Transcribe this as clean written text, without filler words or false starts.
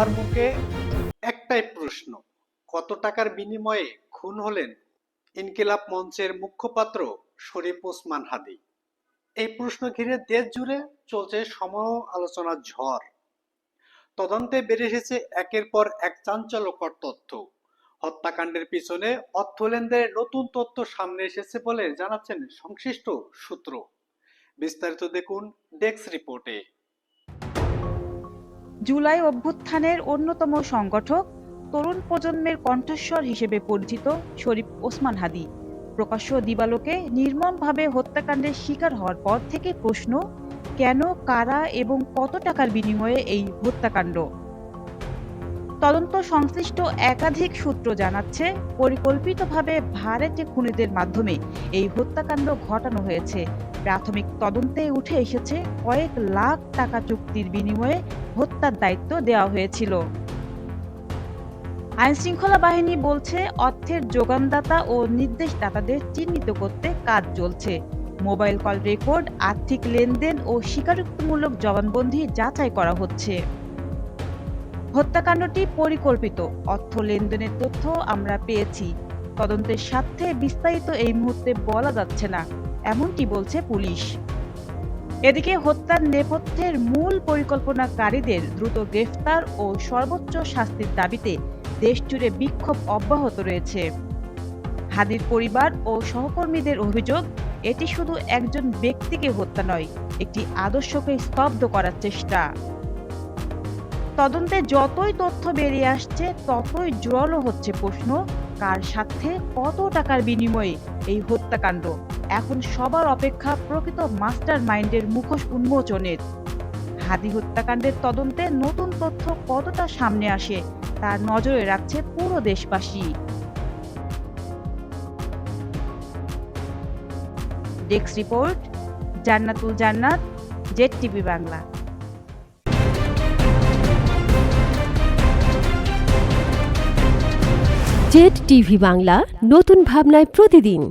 সবার মুখে একটাই প্রশ্ন, কত টাকার বিনিময়ে খুন হলেন ইনকিলাব মঞ্চের মুখপাত্র শরীফ ওসমান হাদী? এই প্রশ্ন ঘিরে দেশ জুড়ে চলছে সমালোচনার ঝড়। তদন্তে বেরিয়ে এসেছে একের পর এক চাঞ্চল্যকর তথ্য। হত্যাকাণ্ডের পিছনে অর্থ লেনদেনের নতুন তথ্য সামনে এসেছে বলে জানাচ্ছেন সংশ্লিষ্ট সূত্র। বিস্তারিত দেখুন ডেস্ক রিপোর্টে। জুলাই অভ্যুত্থানের অন্যতম সংগঠক, তরুণ প্রজন্মের কণ্ঠস্বর হিসেবে পরিচিত শরীফ ওসমান হাদী প্রকাশ্য দিবালোকে নির্মমভাবে হত্যাকাণ্ডের শিকার হওয়ার পর থেকে প্রশ্ন, কেন, কারা এবং কত টাকার বিনিময়ে এই হত্যাকাণ্ড? তদন্ত সংশ্লিষ্ট একাধিক সূত্র জানাচ্ছে, পরিকল্পিতভাবে ভাড়াটে খুনিদের মাধ্যমে এই হত্যাকাণ্ড ঘটানো হয়েছে। প্রাথমিক তদন্তে উঠে এসেছে কয়েক লাখ টাকা চুক্তির বিনিময়ে হত্যার দায়িত্ব দেওয়া হয়েছিল। আইনশৃঙ্খলা বাহিনী বলছে, অর্থের যোগানদাতা ও নির্দেশদাতাদের চিহ্নিত করতে কাজ চলছে। মোবাইল কল রেকর্ড, আর্থিক লেনদেন ও স্বীকারোক্তিমূলক জবানবন্দি যাচাই করা হচ্ছে। হত্যাকাণ্ডটি পরিকল্পিত, অর্থ লেনদেনের তথ্য আমরা পেয়েছি। তদন্তের স্বার্থে বিস্তারিত এই মুহূর্তে বলা যাচ্ছে না, এমনটি বলছে পুলিশ। এদিকে হত্যার নেপথ্যের মূল পরিকল্পনাকারীদের দ্রুত গ্রেফতার ও সর্বোচ্চ শাস্তির দাবিতে দেশজুড়ে বিক্ষোভ অব্যাহত রয়েছে। হাদীর পরিবার ও সহকর্মীদের অভিযোগ, এটি শুধু একজন ব্যক্তিকে হত্যা নয়, একটি আদর্শকে স্তব্ধ করার চেষ্টা। তদন্তে যতই তথ্য বেরিয়ে আসছে ততই জোরালো হচ্ছে প্রশ্ন, কার সাথে কত টাকার বিনিময়ে এই হত্যাকাণ্ড? এখন সবার অপেক্ষা প্রকৃত মাস্টার মাইন্ডের মুখোশ উন্মোচনের। হাদী হত্যাকাণ্ডের তদন্তে নতুন তথ্য কতটা সামনে আসে তার নজরে রাখছে পুরো দেশবাসী। ডেস্ক রিপোর্ট, জান্নাতুল জান্নাত, ZTV বাংলা। ZTV বাংলা, নতুন ভাবনায় প্রতিদিন।